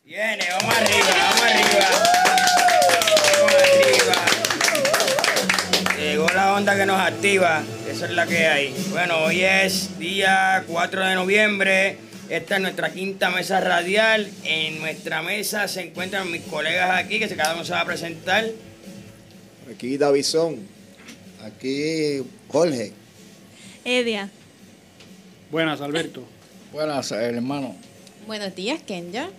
Viene, vamos arriba, vamos arriba. Vamos arriba. Llegó la onda que nos activa, esa es la que hay. Bueno, hoy es día 4 de noviembre. Esta es nuestra quinta mesa radial. En nuestra mesa se encuentran mis colegas aquí, que cada uno se va a presentar. Aquí Davison, aquí Jorge. Edia. Buenas, Alberto. Buenas, hermano. Buenos días, Kenya.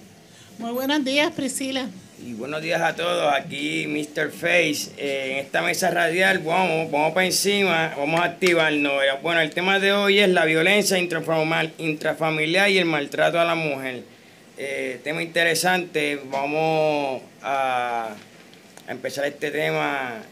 Muy buenos días, Priscila. Y buenos días a todos, aquí Mr. Face. En esta mesa radial vamos para encima, vamos a activarnos. Bueno, el tema de hoy es la violencia intrafamiliar y el maltrato a la mujer. Tema interesante, vamos a empezar este tema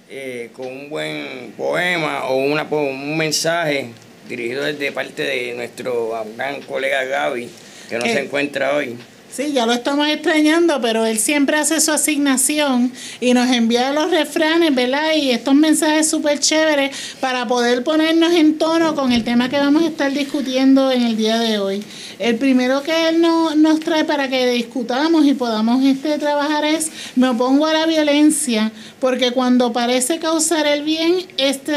con un buen poema o un mensaje dirigido desde parte de nuestro gran colega Gaby, que no se encuentra hoy. Sí, ya lo estamos extrañando, pero él siempre hace su asignación y nos envía los refranes, ¿verdad? Y estos mensajes súper chéveres para poder ponernos en tono con el tema que vamos a estar discutiendo en el día de hoy. El primero que él nos trae para que discutamos y podamos trabajar es: me opongo a la violencia, porque cuando parece causar el bien,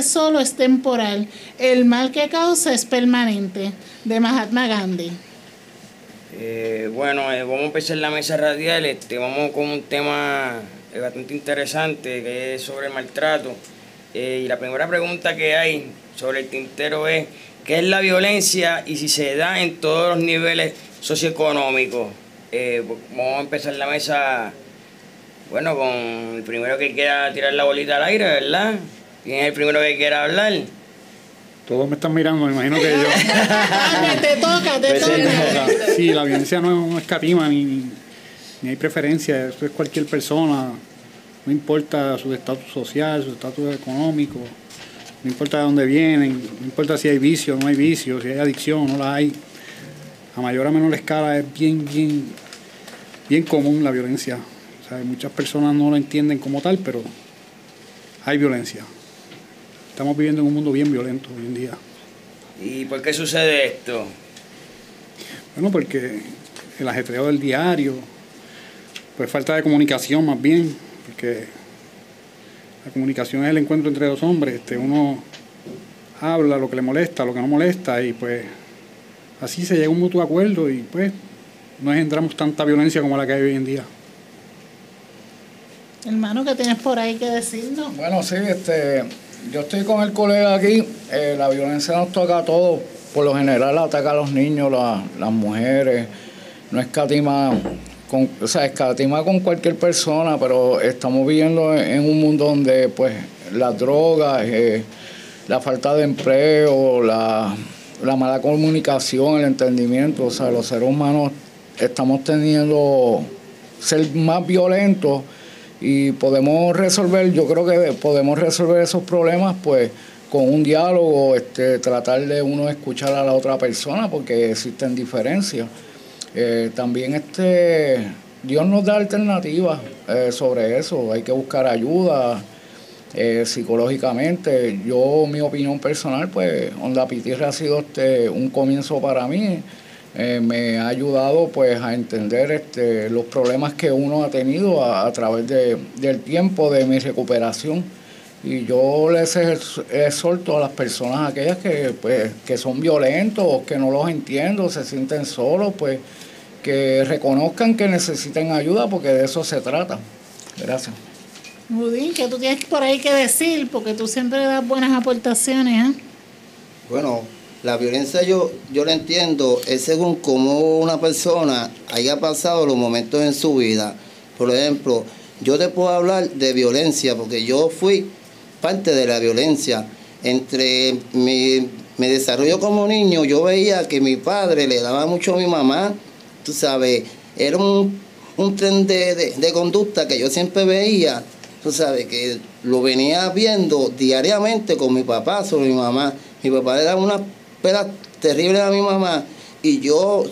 solo es temporal. El mal que causa es permanente. De Mahatma Gandhi. Vamos a empezar la mesa radial. Vamos con un tema bastante interesante, que es sobre el maltrato. Y la primera pregunta que hay sobre el tintero es: ¿qué es la violencia y si se da en todos los niveles socioeconómicos? Vamos a empezar la mesa, bueno, con el primero que quiera tirar la bolita al aire, ¿verdad? ¿Quién es el primero que quiera hablar? Todos me están mirando, me imagino que yo. Te toca. Sí, la violencia no escatima ni hay preferencia, eso es cualquier persona, no importa su estatus social, su estatus económico, no importa de dónde vienen, no importa si hay vicio o no hay vicio, si hay adicción o no la hay. A mayor o menor escala es bien común la violencia. O sea, muchas personas no lo entienden como tal, pero hay violencia. Estamos viviendo en un mundo bien violento hoy en día. ¿Y por qué sucede esto? Bueno, porque el ajetreo del diario, pues falta de comunicación más bien, porque la comunicación es el encuentro entre dos hombres. Uno habla lo que le molesta, lo que no molesta, y pues así se llega a un mutuo acuerdo y pues no engendramos tanta violencia como la que hay hoy en día. Hermano, ¿qué tienes por ahí que decirnos? Bueno, sí, yo estoy con el colega aquí. La violencia nos toca a todos. Por lo general ataca a los niños, las mujeres. No escatima escatima con cualquier persona, pero estamos viviendo en un mundo donde pues las drogas, la falta de empleo, la mala comunicación, el entendimiento, o sea, los seres humanos estamos teniendo ser más violentos. Y podemos resolver, yo creo que podemos resolver esos problemas pues con un diálogo, tratar de uno escuchar a la otra persona, porque existen diferencias. También Dios nos da alternativas sobre eso, hay que buscar ayuda psicológicamente. Mi opinión personal, pues Onda Pitirra ha sido un comienzo para mí. Me ha ayudado pues a entender los problemas que uno ha tenido a través del tiempo de mi recuperación, y yo les exhorto a las personas aquellas que son violentos, que no los entiendo, se sienten solos, pues que reconozcan que necesitan ayuda, porque de eso se trata. Gracias. Budín, ¿qué tú tienes por ahí que decir? Porque tú siempre das buenas aportaciones, ¿eh? Bueno, la violencia yo la entiendo, es según cómo una persona haya pasado los momentos en su vida. Por ejemplo, yo te puedo hablar de violencia porque yo fui parte de la violencia. Entre mi desarrollo como niño, yo veía que mi padre le daba mucho a mi mamá, tú sabes, era un tren de conducta que yo siempre veía, tú sabes, que lo venía viendo diariamente con mi papá sobre mi mamá. Mi papá le daba una pela terrible a mi mamá y yo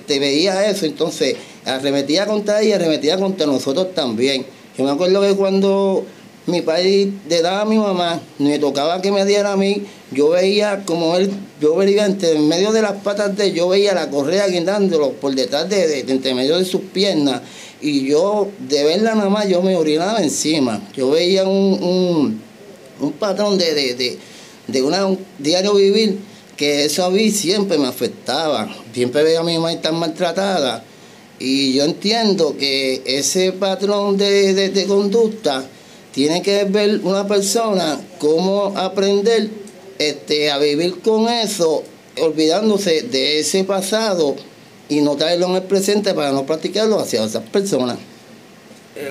veía eso, entonces arremetía contra ella, arremetía contra nosotros también. Yo me acuerdo que cuando mi padre le daba a mi mamá, me tocaba que me diera a mí, yo veía como él, yo veía en medio de las patas de él, yo veía la correa guindándolo por detrás de entre medio de sus piernas, y yo, de verla nada más, yo me orinaba encima. Yo veía un patrón de un diario vivir, que eso a mí siempre me afectaba. Siempre veía a mi mamá tan maltratada, y yo entiendo que ese patrón de conducta tiene que ver una persona cómo aprender a vivir con eso, olvidándose de ese pasado y no traerlo en el presente para no practicarlo hacia esas personas.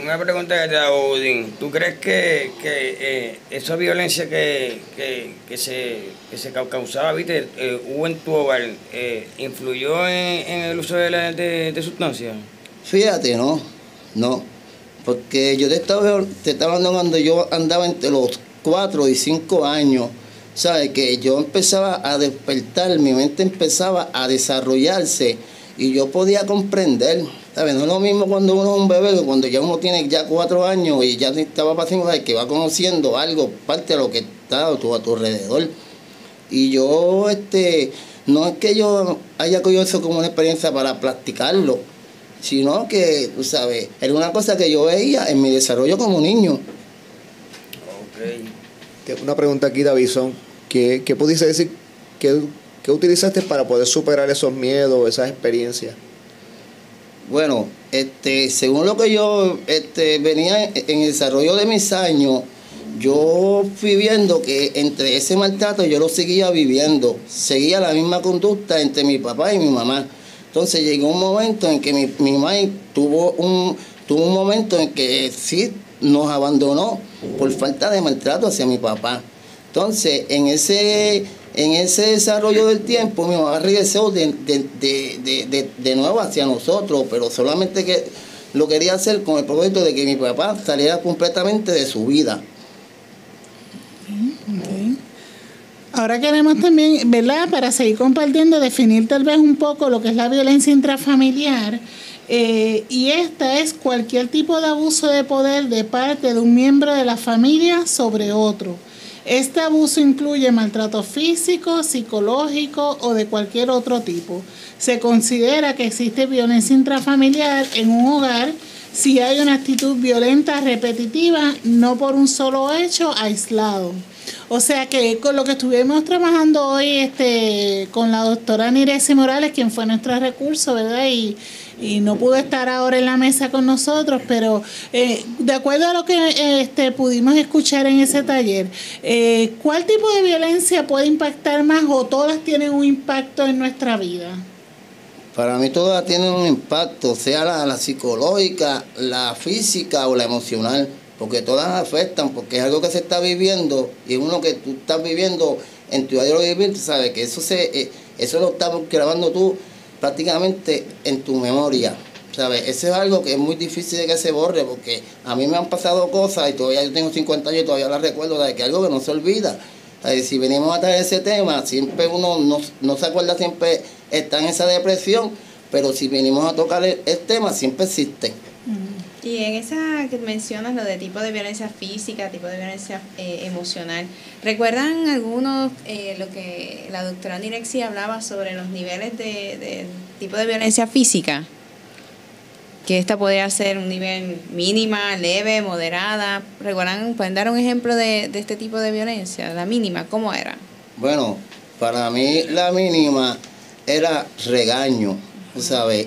Una pregunta que te hago, Odín. ¿Tú crees que esa violencia que se causaba, viste, hubo en tu hogar, influyó en el uso de sustancias? Fíjate, no. Porque yo te estaba hablando cuando yo andaba entre los 4 y 5 años, ¿sabes? Que yo empezaba a despertar, mi mente empezaba a desarrollarse y yo podía comprender, ¿sabes? No es lo mismo cuando uno es un bebé que cuando ya uno tiene ya 4 años y ya estaba pasando, ¿sabes? Que va conociendo algo, parte de lo que está a tu alrededor. Y yo, no es que yo haya cogido eso como una experiencia para practicarlo, sino que, tú sabes, era una cosa que yo veía en mi desarrollo como niño. Tengo una pregunta aquí, Davison. ¿Qué pudiste decir? ¿Qué utilizaste para poder superar esos miedos, esas experiencias? Bueno, según lo que yo venía en el desarrollo de mis años, yo fui viendo que entre ese maltrato yo lo seguía viviendo. Seguía la misma conducta entre mi papá y mi mamá. Entonces llegó un momento en que mi mamá tuvo un momento en que sí nos abandonó por falta de maltrato hacia mi papá. Entonces, en ese desarrollo del tiempo, mi mamá regresó de nuevo hacia nosotros, pero solamente que lo quería hacer con el propósito de que mi papá saliera completamente de su vida. Okay. Ahora queremos también, ¿verdad?, para seguir compartiendo, definir tal vez un poco lo que es la violencia intrafamiliar. Y esta es cualquier tipo de abuso de poder de parte de un miembro de la familia sobre otro. Este abuso incluye maltrato físico, psicológico o de cualquier otro tipo. Se considera que existe violencia intrafamiliar en un hogar si hay una actitud violenta repetitiva, no por un solo hecho aislado. O sea que con lo que estuvimos trabajando hoy con la doctora Niresi Morales, quien fue nuestro recurso, ¿verdad? Y no pudo estar ahora en la mesa con nosotros, pero de acuerdo a lo que pudimos escuchar en ese taller, ¿cuál tipo de violencia puede impactar más o todas tienen un impacto en nuestra vida? Para mí todas tienen un impacto, sea la psicológica, la física o la emocional, porque todas afectan, porque es algo que se está viviendo y es uno que tú estás viviendo en tu diario vivir, tú sabes que eso lo estás grabando tú prácticamente en tu memoria, ¿sabes? Eso es algo que es muy difícil de que se borre, porque a mí me han pasado cosas y todavía yo tengo 50 años y todavía las recuerdo, de que algo que no se olvida. Si venimos a traer ese tema, siempre uno no se acuerda, siempre está en esa depresión, pero si venimos a tocar el tema, siempre existe. Y en esa que mencionas lo de tipo de violencia física, tipo de violencia emocional, ¿recuerdan algunos lo que la doctora Niresi hablaba sobre los niveles de tipo de violencia física? Que esta podría ser un nivel mínima, leve, moderada. ¿Recuerdan? ¿Pueden dar un ejemplo de este tipo de violencia? La mínima, ¿cómo era? Bueno, para mí la mínima era regaño, ¿sabes?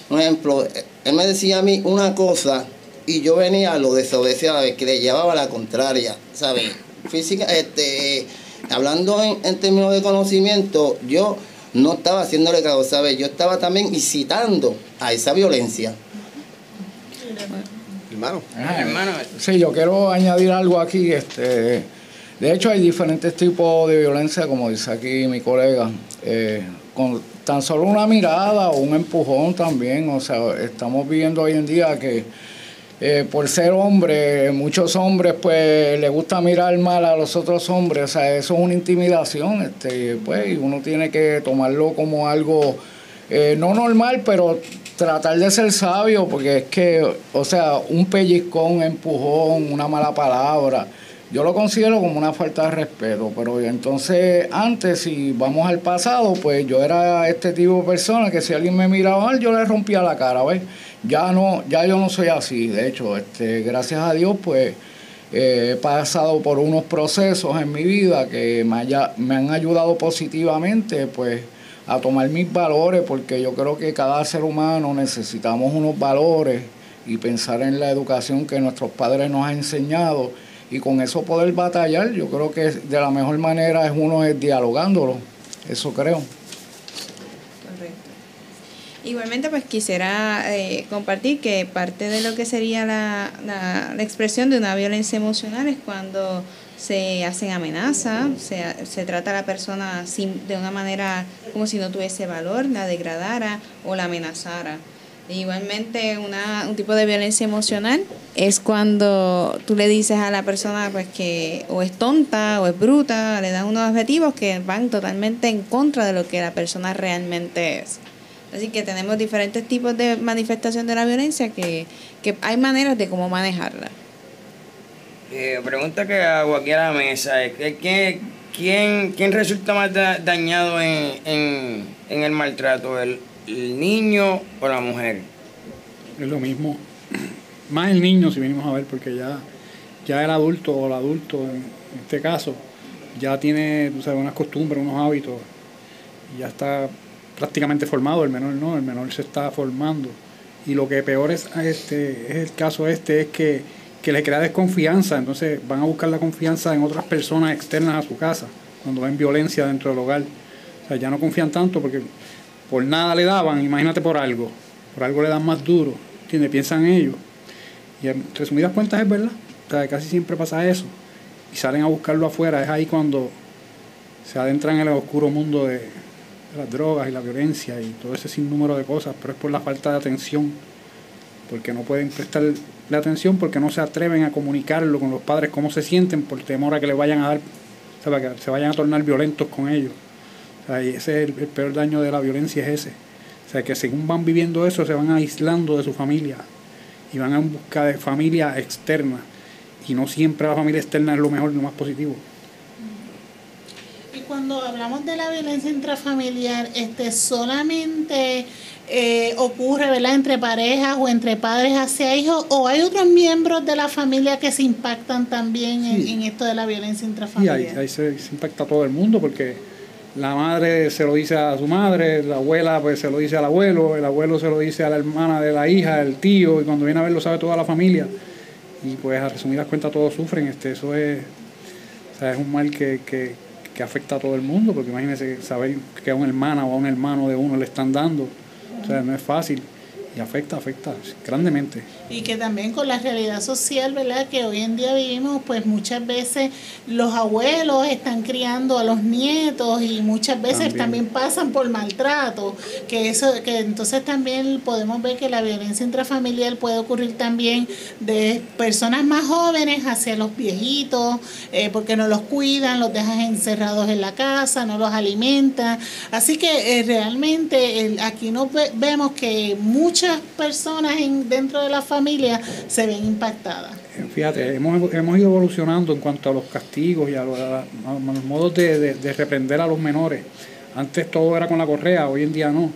Un ejemplo, él me decía a mí una cosa y yo venía a lo desobedecía, que le llevaba la contraria, ¿sabes? Física, hablando en términos de conocimiento, yo no estaba haciéndole caso, ¿sabes? Yo estaba también incitando a esa violencia. Hermano. Hermano. Sí, yo quiero añadir algo aquí. De hecho, hay diferentes tipos de violencia, como dice aquí mi colega. Con tan solo una mirada o un empujón también. O sea, estamos viendo hoy en día que por ser hombre, muchos hombres pues les gusta mirar mal a los otros hombres. O sea, eso es una intimidación. Pues, y uno tiene que tomarlo como algo no normal, pero tratar de ser sabio, porque es que, o sea, un pellizcón, un empujón, una mala palabra, yo lo considero como una falta de respeto. Pero entonces, antes, si vamos al pasado, pues yo era este tipo de persona que si alguien me miraba mal, yo le rompía la cara, ¿ves? Ya yo no soy así. De hecho, gracias a Dios, pues he pasado por unos procesos en mi vida que me han ayudado positivamente, pues, a tomar mis valores, porque yo creo que cada ser humano necesitamos unos valores y pensar en la educación que nuestros padres nos han enseñado, y con eso poder batallar. Yo creo que de la mejor manera es dialogándolo, eso creo. Correcto. Igualmente, pues quisiera compartir que parte de lo que sería la expresión de una violencia emocional es cuando se hacen amenazas, se trata a la persona de una manera como si no tuviese valor, la degradara o la amenazara. Igualmente, un tipo de violencia emocional es cuando tú le dices a la persona pues que o es tonta o es bruta, le das unos adjetivos que van totalmente en contra de lo que la persona realmente es. Así que tenemos diferentes tipos de manifestación de la violencia que hay maneras de cómo manejarla. Pregunta que hago aquí a la mesa es ¿quién resulta más dañado en el maltrato? ¿El niño o la mujer? Es lo mismo. Más el niño, si venimos a ver, porque ya el adulto o el adulto, en este caso, ya tiene, tú sabes, unas costumbres, unos hábitos, y ya está prácticamente formado. El menor no, el menor se está formando. Y lo que peor es el caso es que le crea desconfianza. Entonces van a buscar la confianza en otras personas externas a su casa cuando ven violencia dentro del hogar. O sea, ya no confían tanto porque por nada le daban, imagínate por algo le dan más duro, ¿entiendes? Piensan ellos. Y en resumidas cuentas es verdad, o sea, casi siempre pasa eso. Y salen a buscarlo afuera, es ahí cuando se adentran en el oscuro mundo de las drogas y la violencia y todo ese sinnúmero de cosas, pero es por la falta de atención, porque no pueden prestar la atención, porque no se atreven a comunicarlo con los padres cómo se sienten, por temor a que les vayan a dar, o sea, que se vayan a tornar violentos con ellos. O sea, y ese es el peor daño de la violencia, es ese. O sea, que según van viviendo eso, se van aislando de su familia y van en busca de familia externa. Y no siempre la familia externa es lo mejor, lo más positivo. Y cuando hablamos de la violencia intrafamiliar, solamente ocurre, ¿verdad?, entre parejas o entre padres hacia hijos, o hay otros miembros de la familia que se impactan también en esto de la violencia intrafamiliar. Sí, ahí se impacta a todo el mundo, porque la madre se lo dice a su madre, la abuela pues se lo dice al abuelo, el abuelo se lo dice a la hermana de la hija, el tío, y cuando viene a ver lo sabe toda la familia. Y pues a resumidas cuentas todos sufren. Eso es, o sea, es un mal que afecta a todo el mundo, porque imagínense saber que a una hermana o a un hermano de uno le están dando, o sea, no es fácil. Y afecta grandemente. Y que también con la realidad social, ¿verdad?, que hoy en día vivimos, pues muchas veces los abuelos están criando a los nietos y muchas veces también pasan por maltrato, que entonces también podemos ver que la violencia intrafamiliar puede ocurrir también de personas más jóvenes hacia los viejitos, porque no los cuidan, los dejan encerrados en la casa, no los alimentan. Así que realmente aquí vemos que muchas personas dentro de la familia se ven impactadas. Fíjate, hemos ido evolucionando en cuanto a los castigos y a los modos de reprender a los menores. Antes todo era con la correa, hoy en día no.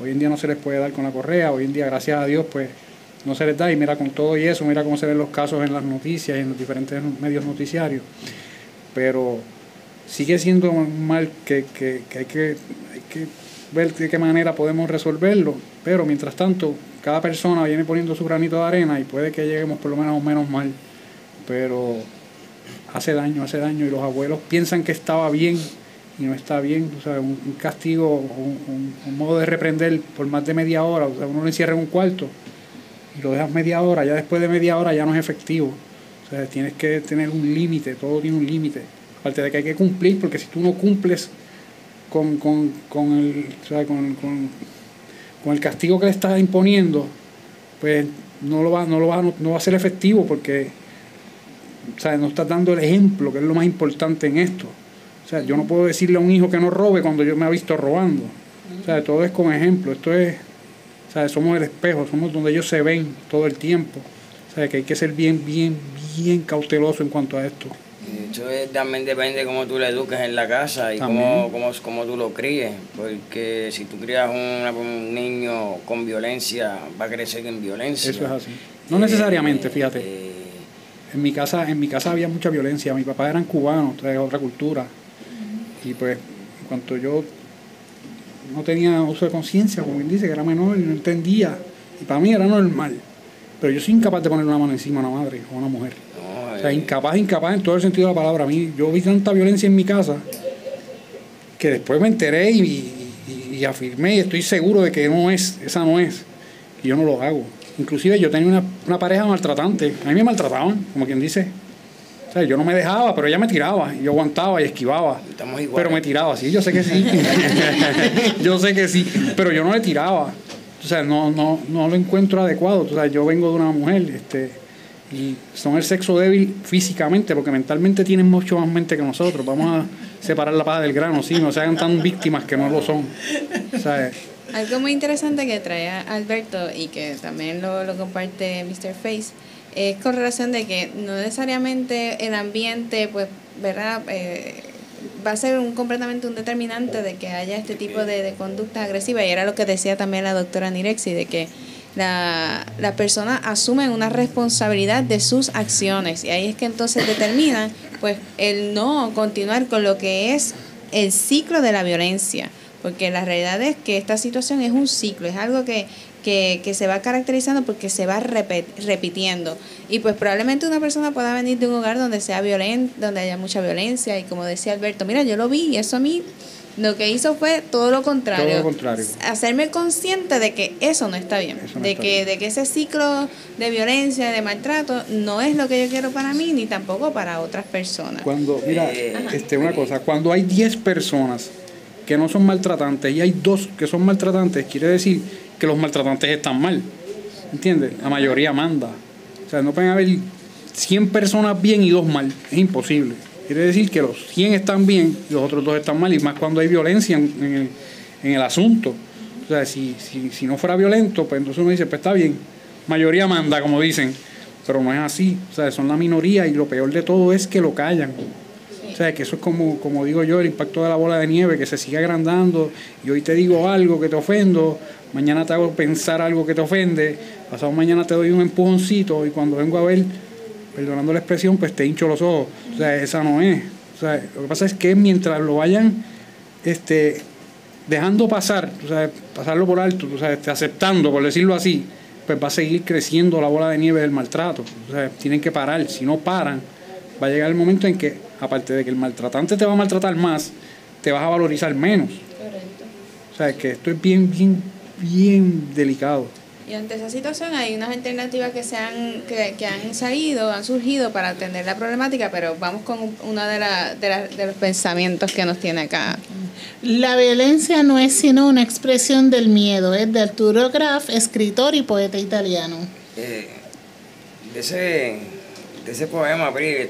Hoy en día no se les puede dar con la correa, hoy en día, gracias a Dios, pues no se les da. Y mira, con todo y eso, mira cómo se ven los casos en las noticias y en los diferentes medios noticiarios. Pero sigue siendo un mal que hay que ver de qué manera podemos resolverlo, pero mientras tanto cada persona viene poniendo su granito de arena y puede que lleguemos por lo menos mal, pero hace daño y los abuelos piensan que estaba bien y no está bien. O sea, un castigo, un modo de reprender por más de media hora, o sea, uno lo encierra en un cuarto y lo dejas media hora, ya después de media hora ya no es efectivo. O sea, tienes que tener un límite, todo tiene un límite, aparte de que hay que cumplir, porque si tú no cumples con el castigo que le estás imponiendo, pues no va a ser efectivo, porque, o sea, no estás dando el ejemplo, que es lo más importante en esto. O sea, yo no puedo decirle a un hijo que no robe cuando yo me he visto robando. O sea, todo es con ejemplo. Esto es, o sea, somos el espejo, somos donde ellos se ven todo el tiempo. O sea, que hay que ser bien cauteloso en cuanto a esto. Eso también depende de cómo tú lo eduques en la casa y cómo tú lo críes, porque si tú crías un niño con violencia, va a crecer en violencia. Eso es así. No necesariamente, fíjate. En mi casa había mucha violencia. Mis papás eran cubanos, de otra cultura. Y pues, en cuanto yo no tenía uso de conciencia, como él dice, que era menor y no entendía, y para mí era normal. Pero yo soy incapaz de poner una mano encima a una madre o a una mujer. O sea, incapaz en todo el sentido de la palabra. A mí, yo vi tanta violencia en mi casa que después me enteré y afirmé y estoy seguro de que esa no es. Y yo no lo hago. Inclusive yo tenía una pareja maltratante. A mí me maltrataban, como quien dice. O sea, yo no me dejaba, pero ella me tiraba. Y yo aguantaba y esquivaba. Pero me tiraba, sí, yo sé que sí. Yo sé que sí, pero yo no le tiraba. O sea, no lo encuentro adecuado. O sea, yo vengo de una mujer, y son el sexo débil físicamente, porque mentalmente tienen mucho más mente que nosotros. Vamos a separar la paja del grano, sí, no se hagan tan víctimas que no lo son. ¿Sabes? Algo muy interesante que trae Alberto y que también lo comparte Mr. Face es con relación de que no necesariamente el ambiente, pues, ¿verdad? Va a ser completamente un determinante de que haya este tipo de conducta agresiva, y era lo que decía también la doctora Nirexi, de que la persona asume una responsabilidad de sus acciones, y ahí es que entonces determinan pues el no continuar con lo que es el ciclo de la violencia, porque la realidad es que esta situación es un ciclo, es algo que se va caracterizando porque se va repitiendo, y pues probablemente una persona pueda venir de un hogar donde sea violento, donde haya mucha violencia, y como decía Alberto, mira, yo lo vi y eso a mí lo que hizo fue todo lo contrario. Hacerme consciente de que eso no está bien, de que ese ciclo de violencia, de maltrato, no es lo que yo quiero para mí, ni tampoco para otras personas. Cuando, mira, una cosa, cuando hay 10 personas que no son maltratantes y hay 2 que son maltratantes, quiere decir que los maltratantes están mal, ¿entiendes? La mayoría manda. O sea, no pueden haber 100 personas bien y 2 mal, es imposible. Quiere decir que los 100 están bien y los otros 2 están mal, y más cuando hay violencia en el asunto. O sea, si no fuera violento, pues entonces uno dice, pues está bien, mayoría manda, como dicen, pero no es así. O sea, son la minoría, y lo peor de todo es que lo callan. O sea, que eso es como digo yo, el impacto de la bola de nieve, que se sigue agrandando, y hoy te digo algo que te ofendo, mañana te hago pensar algo que te ofende, pasado mañana te doy un empujoncito, y cuando vengo a ver, perdonando la expresión, pues te hincho los ojos. O sea, esa no es. O sea, lo que pasa es que mientras lo vayan dejando pasar, o sea, pasarlo por alto, o sea, aceptando, por decirlo así, pues va a seguir creciendo la bola de nieve del maltrato. O sea, tienen que parar. Si no paran, va a llegar el momento en que, aparte de que el maltratante te va a maltratar más, te vas a valorizar menos. Correcto. O sea, que esto es bien delicado. Y ante esa situación hay unas alternativas que han surgido para atender la problemática, pero vamos con uno de los pensamientos que nos tiene acá. La violencia no es sino una expresión del miedo, es de Arturo Graf, escritor y poeta italiano. De ese poema, Pri,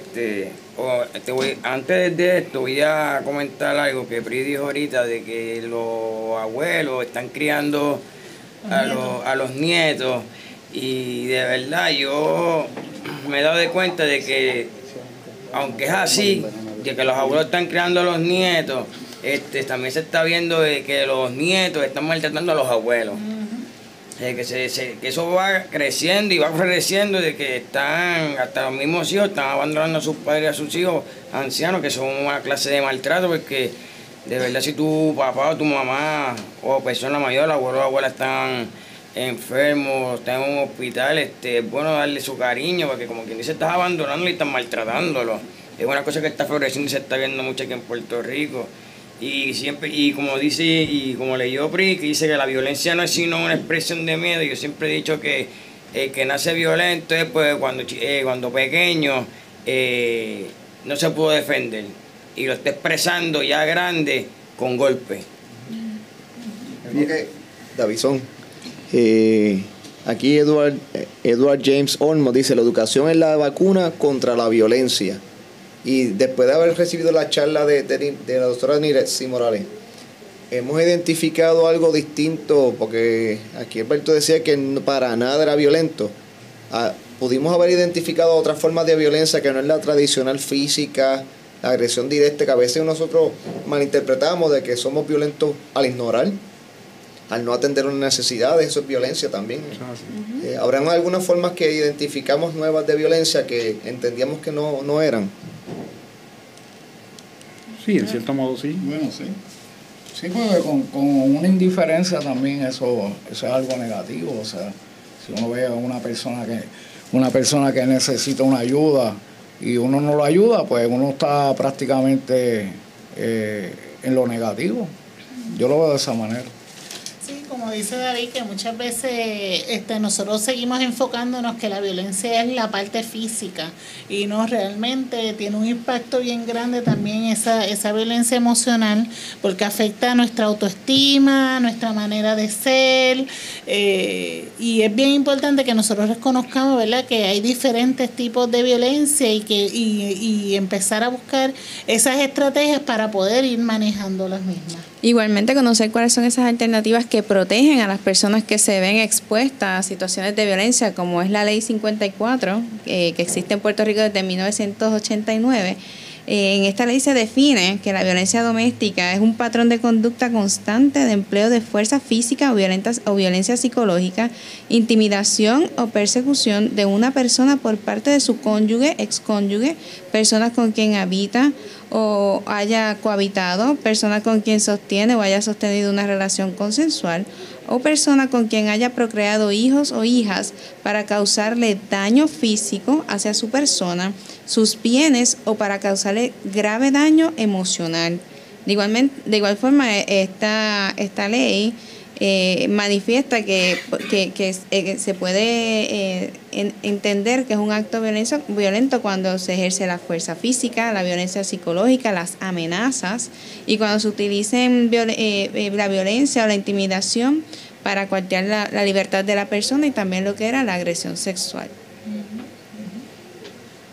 antes de esto voy a comentar algo que Pri dijo ahorita, de que los abuelos están criando a los nietos, y de verdad yo me he dado de cuenta de que, aunque es así, de que los abuelos están criando a los nietos, también se está viendo de que los nietos están maltratando a los abuelos. Que eso va creciendo y va creciendo, de que hasta los mismos hijos están abandonando a sus padres y a sus hijos ancianos, que son una clase de maltrato, porque de verdad si tu papá o tu mamá o persona mayor, abuelo o abuela están enfermos, están en un hospital, es bueno darle su cariño, porque como quien dice, estás abandonándolo y estás maltratándolo. Es una cosa que está floreciendo y se está viendo mucho aquí en Puerto Rico. Y como dice, y como leyó Pri, que dice que la violencia no es sino una expresión de miedo. Yo siempre he dicho que el que nace violento es pues cuando pequeño no se pudo defender, y lo está expresando ya grande con golpes. Davison, aquí Edward James Olmo dice: la educación es la vacuna contra la violencia. Y después de haber recibido la charla de la doctora Nirexi Morales, hemos identificado algo distinto, porque aquí Alberto decía que para nada era violento. Pudimos haber identificado otras formas de violencia que no es la tradicional física, la agresión directa, que a veces nosotros malinterpretamos de que somos violentos al ignorar, al no atender una necesidad, eso es violencia también. ¿Habrán algunas formas que identificamos nuevas de violencia que entendíamos que no eran? Sí, en cierto modo sí. Bueno, sí. Sí, porque con una indiferencia también eso es algo negativo. O sea, si uno ve a una persona que necesita una ayuda y uno no lo ayuda, pues uno está prácticamente en lo negativo. Yo lo veo de esa manera. Sí, como dice David, que muchas veces nosotros seguimos enfocándonos que la violencia es la parte física y no realmente tiene un impacto bien grande también esa violencia emocional, porque afecta a nuestra autoestima, nuestra manera de ser, y es bien importante que nosotros reconozcamos, ¿verdad?, que hay diferentes tipos de violencia y empezar a buscar esas estrategias para poder ir manejando las mismas. Igualmente conocer cuáles son esas alternativas que protegen a las personas que se ven expuestas a situaciones de violencia, como es la Ley 54, que existe en Puerto Rico desde 1989. En esta ley se define que la violencia doméstica es un patrón de conducta constante de empleo de fuerza física o violencia psicológica, intimidación o persecución de una persona por parte de su cónyuge, excónyuge, personas con quien habita o haya cohabitado, persona con quien sostiene o haya sostenido una relación consensual, o persona con quien haya procreado hijos o hijas para causarle daño físico hacia su persona, sus bienes o para causarle grave daño emocional. De igual forma, esta ley manifiesta que se puede entender que es un acto violento cuando se ejerce la fuerza física, la violencia psicológica, las amenazas, y cuando se utilicen la violencia o la intimidación para coartar la libertad de la persona, y también lo que era la agresión sexual.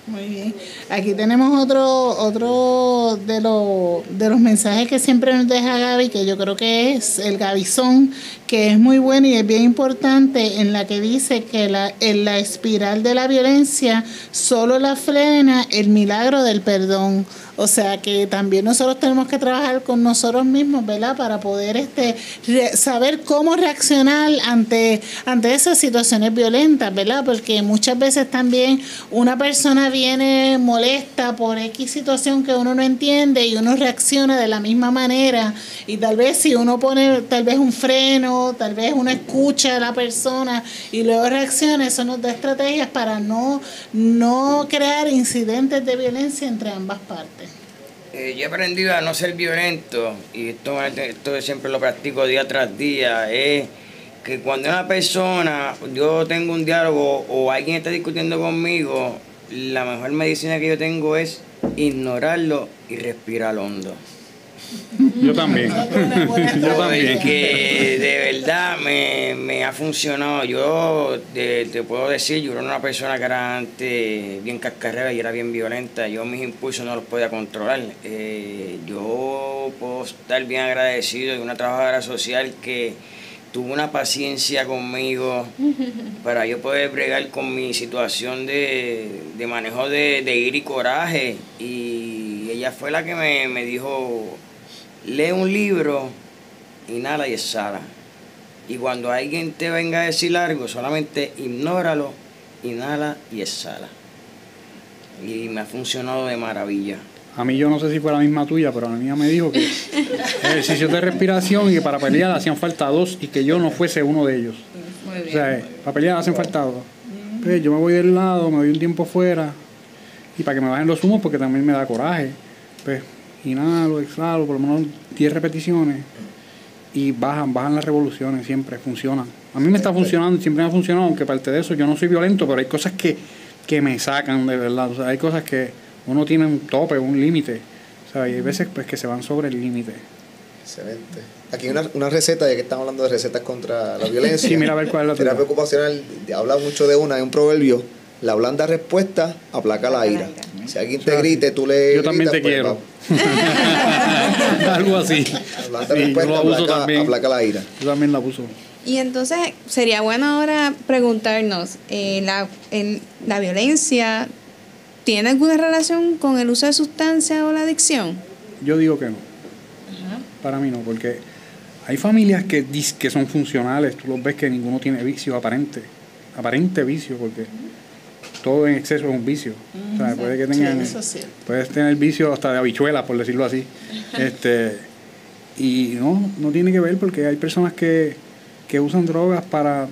Muy bien. Aquí tenemos otro de los mensajes que siempre nos deja Gaby, que yo creo que es el Gabizón, que es muy bueno y es bien importante, en la que dice que en la espiral de la violencia solo la frena el milagro del perdón. O sea que también nosotros tenemos que trabajar con nosotros mismos, ¿verdad?, para poder saber cómo reaccionar ante esas situaciones violentas, ¿verdad? Porque muchas veces también una persona viene molesta por X situación que uno no entiende y uno reacciona de la misma manera, y tal vez si uno pone un freno, tal vez uno escucha a la persona y luego reacciona, eso nos da estrategias para no crear incidentes de violencia entre ambas partes. Yo he aprendido a no ser violento, y esto siempre lo practico día tras día, es que cuando una persona, yo tengo un diálogo o alguien está discutiendo conmigo, la mejor medicina que yo tengo es ignorarlo y respirar hondo. Yo también. Que de verdad me ha funcionado. Yo te puedo decir, yo era una persona que era antes bien cascarrera y era bien violenta. Yo mis impulsos no los podía controlar. Yo puedo estar bien agradecido de una trabajadora social que tuvo una paciencia conmigo para yo poder bregar con mi situación de manejo de ira y coraje. Y ella fue la que me dijo: lee un libro, inhala y exhala. Y cuando alguien te venga a decir algo, solamente ignóralo, inhala y exhala. Y me ha funcionado de maravilla. A mí, yo no sé si fue la misma tuya, pero la mía me dijo que ejercicios de respiración y que para pelear hacían falta 2 y que yo no fuese uno de ellos. Muy bien. O sea, para pelear hacen falta 2. Pues yo me voy del lado, me doy un tiempo fuera, y para que me bajen los humos, porque también me da coraje. Pues inhalo, exhalo, por lo menos 10 repeticiones, y bajan las revoluciones, siempre funcionan. A mí me está funcionando, siempre me ha funcionado, aunque aparte de eso yo no soy violento, pero hay cosas que me sacan de verdad. O sea, hay cosas que uno tiene un tope, un límite, o sea, y hay veces pues que se van sobre el límite. Excelente. Aquí hay una receta, ya que estamos hablando de recetas contra la violencia. Sí, mira a ver cuál es la terapia ocupacional habla mucho de hay un proverbio la blanda respuesta aplaca la ira. Si alguien te grite, tú le Yo también te pues, quiero. Algo así. La blanda Sí, respuesta yo lo abuso también. aplaca la ira. Yo también la abuso. Y entonces sería bueno ahora preguntarnos, ¿la violencia tiene alguna relación con el uso de sustancias o la adicción? Yo digo que no. Para mí no, porque hay familias que son funcionales, tú los ves que ninguno tiene vicio aparente vicio, porque todo en exceso es un vicio. O sea, puede que tengan, puedes tener vicio hasta de habichuelas, por decirlo así. Y no tiene que ver, porque hay personas que usan drogas para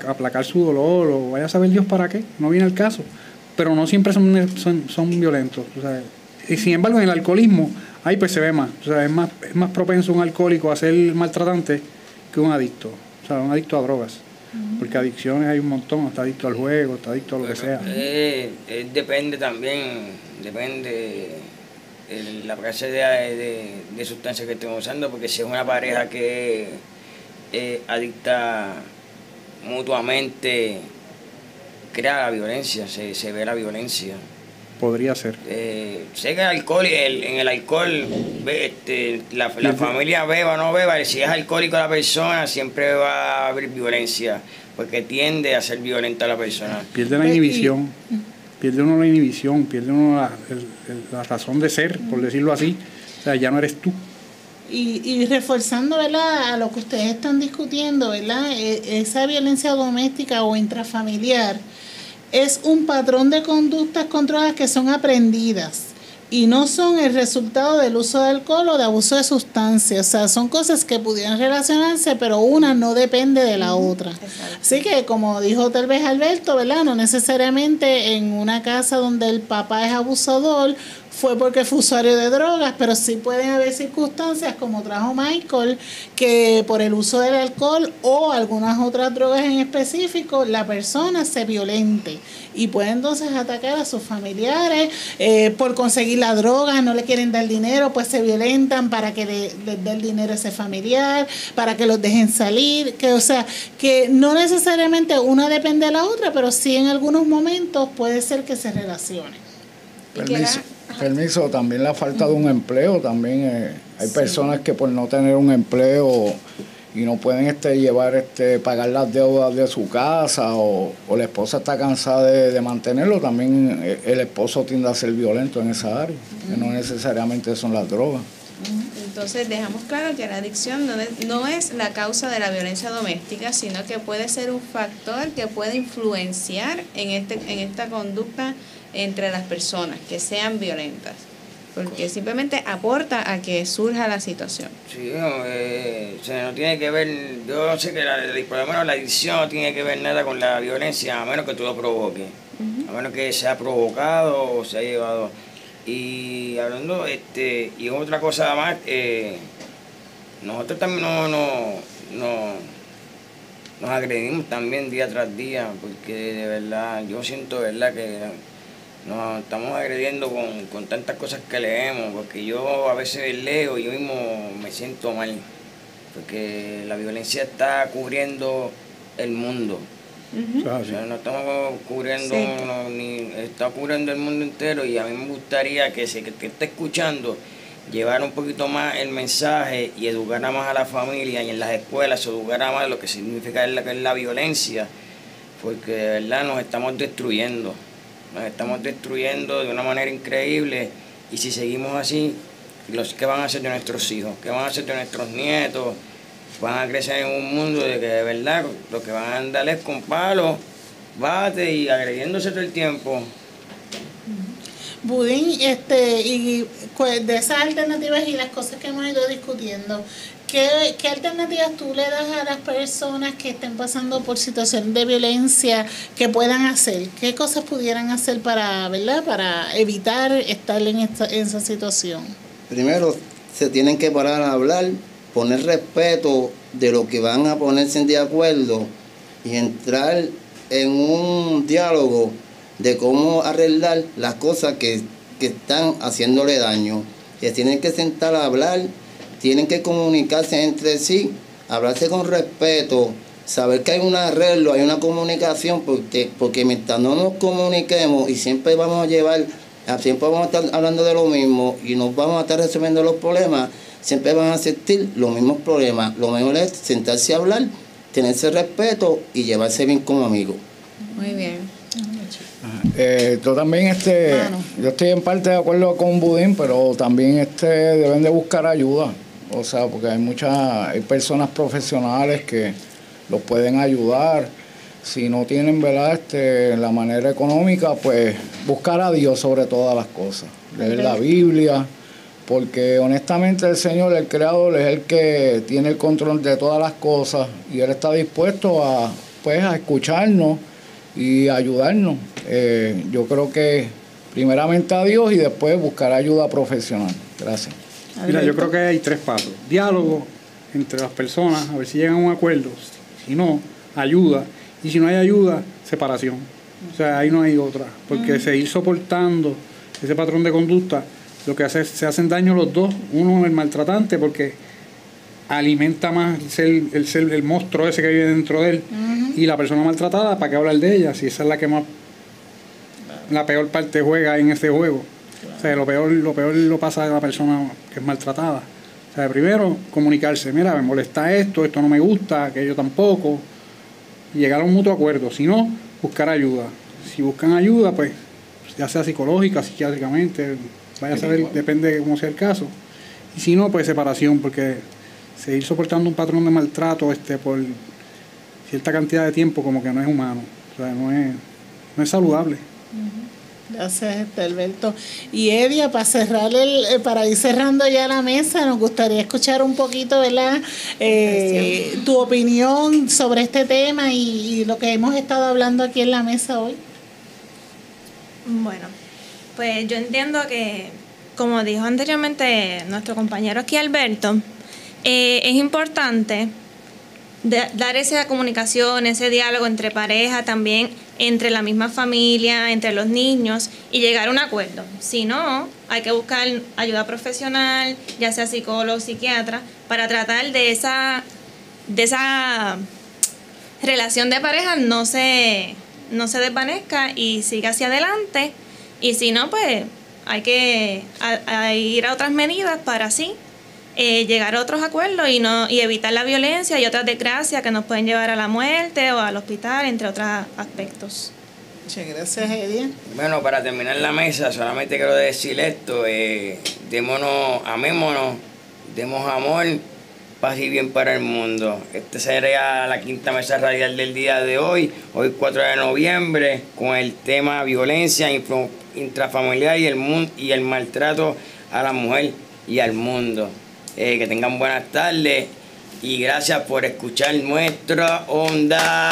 aplacar su dolor, o vaya a saber Dios para qué, no viene al caso, pero no siempre son violentos. O sea, y sin embargo en el alcoholismo ahí pues se ve más, o sea, es más propenso un alcohólico a ser maltratante que un adicto, o sea, un adicto a drogas, porque adicciones hay un montón, está adicto al juego, está adicto a lo que sea. Depende también, la clase de sustancias que estén usando, porque si es una pareja que adicta mutuamente, crea la violencia, se ve la violencia. Podría ser. Sé que en el alcohol, la familia beba o no beba, si es alcohólico la persona, siempre va a haber violencia, porque tiende a ser violenta la persona. Pierde la inhibición, pierde uno la razón de ser, por decirlo así. O sea, ya no eres tú. Y reforzando, ¿verdad?, a lo que ustedes están discutiendo, ¿verdad?, esa violencia doméstica o intrafamiliar es un patrón de conductas controladas que son aprendidas y no son el resultado del uso de alcohol o de abuso de sustancias. O sea, son cosas que pudieran relacionarse, pero una no depende de la otra. Exacto. Así que, como dijo tal vez Alberto, ¿verdad?, no necesariamente en una casa donde el papá es abusador fue porque fue usuario de drogas, pero sí pueden haber circunstancias, como trajo Michael, que por el uso del alcohol o algunas otras drogas en específico, la persona se violente y puede entonces atacar a sus familiares por conseguir la droga, no le quieren dar dinero, pues se violentan para que les dé el dinero a ese familiar, para que los dejen salir, o sea, que no necesariamente una depende de la otra, pero sí en algunos momentos puede ser que se relacionen. Permiso, también la falta de un empleo, también hay personas que por no tener un empleo y no pueden pagar las deudas de su casa, o la esposa está cansada de mantenerlo, también el esposo tiende a ser violento en esa área, que no necesariamente son las drogas. Entonces dejamos claro que la adicción no es la causa de la violencia doméstica, sino que puede ser un factor que puede influenciar en esta conducta entre las personas que sean violentas, porque simplemente aporta a que surja la situación. Sí, no tiene que ver, yo sé que por lo menos la adicción no tiene que ver nada con la violencia, a menos que tú lo provoques, a menos que sea provocado o se haya llevado. Y hablando, y otra cosa más, nosotros también nos agredimos también día tras día, porque de verdad, yo siento de verdad que nos estamos agrediendo con tantas cosas que leemos, porque yo a veces leo y yo mismo me siento mal, porque la violencia está cubriendo el mundo. O sea, no estamos cubriendo, está cubriendo el mundo entero, y a mí me gustaría que esté escuchando llevar un poquito más el mensaje y educar más a la familia, y en las escuelas educar más lo que significa la violencia, porque de verdad nos estamos destruyendo de una manera increíble, y si seguimos así, ¿qué van a hacer de nuestros hijos? ¿Qué van a hacer de nuestros nietos? Van a crecer en un mundo de que de verdad lo que van a andar es con palos, bate y agrediéndose todo el tiempo. Budín, y de esas alternativas y las cosas que hemos ido discutiendo, ¿qué alternativas tú le das a las personas que estén pasando por situación de violencia que puedan hacer? ¿Qué cosas pudieran hacer para evitar estar en esa situación? Primero, se tienen que parar a hablar, poner respeto de lo que van a ponerse de acuerdo y entrar en un diálogo de cómo arreglar las cosas que están haciéndole daño. Que tienen que sentar a hablar, tienen que comunicarse entre sí, hablarse con respeto, saber que hay un arreglo, hay una comunicación, porque mientras no nos comuniquemos y siempre vamos a estar hablando de lo mismo y nos vamos a estar resolviendo los problemas, siempre van a existir los mismos problemas. Lo mejor es sentarse a hablar, tenerse respeto y llevarse bien como amigos. Muy bien. Yo también yo estoy en parte de acuerdo con Budín, pero también deben de buscar ayuda, o sea, porque hay personas profesionales que los pueden ayudar. Si no tienen, ¿verdad?, la manera económica, pues buscar a Dios sobre todas las cosas, leer la Biblia, porque honestamente el Señor, el Creador, es el que tiene el control de todas las cosas y Él está dispuesto a escucharnos y ayudarnos. Yo creo que primeramente a Dios y después buscar ayuda profesional. Gracias. Mira, yo creo que hay 3 pasos. Diálogo entre las personas, a ver si llegan a un acuerdo. Si no, ayuda. Y si no hay ayuda, separación. O sea, ahí no hay otra. Porque seguir soportando ese patrón de conducta, lo que hace es se hacen daño los dos. Uno, el maltratante, porque alimenta más el monstruo ese que vive dentro de él. Y la persona maltratada, ¿para qué hablar de ella? Si esa es la que más, la peor parte juega en ese juego. Claro. O sea, lo peor lo pasa a la persona que es maltratada. O sea, primero, comunicarse. Mira, me molesta esto no me gusta, aquello tampoco. Y llegar a un mutuo acuerdo. Si no, buscar ayuda. Si buscan ayuda, pues, ya sea psicológica, psiquiátricamente, vaya a saber, depende de cómo sea el caso. Y si no, pues separación, porque seguir soportando un patrón de maltrato por cierta cantidad de tiempo como que no es humano. O sea, no es saludable. Gracias, Alberto. Y Edia, para ir cerrando ya la mesa, nos gustaría escuchar un poquito, ¿verdad?, tu opinión sobre este tema y lo que hemos estado hablando aquí en la mesa hoy. Bueno, pues yo entiendo que, como dijo anteriormente nuestro compañero aquí, Alberto, es importante dar esa comunicación, ese diálogo entre pareja, también entre la misma familia, entre los niños, y llegar a un acuerdo. Si no, hay que buscar ayuda profesional, ya sea psicólogo, psiquiatra, para tratar de esa relación de pareja no se desvanezca y siga hacia adelante. Y si no, pues hay que ir a otras medidas para así llegar a otros acuerdos y evitar la violencia y otras desgracias que nos pueden llevar a la muerte o al hospital, entre otros aspectos. Muchas gracias, Edia. Bueno, para terminar la mesa, solamente quiero decir esto: amémonos, demos amor, paz y bien para el mundo. Esta sería la 5ª mesa radial del día de hoy 4 de noviembre, con el tema violencia intrafamiliar y el maltrato a la mujer y al mundo. Que tengan buenas tardes y gracias por escuchar nuestra onda.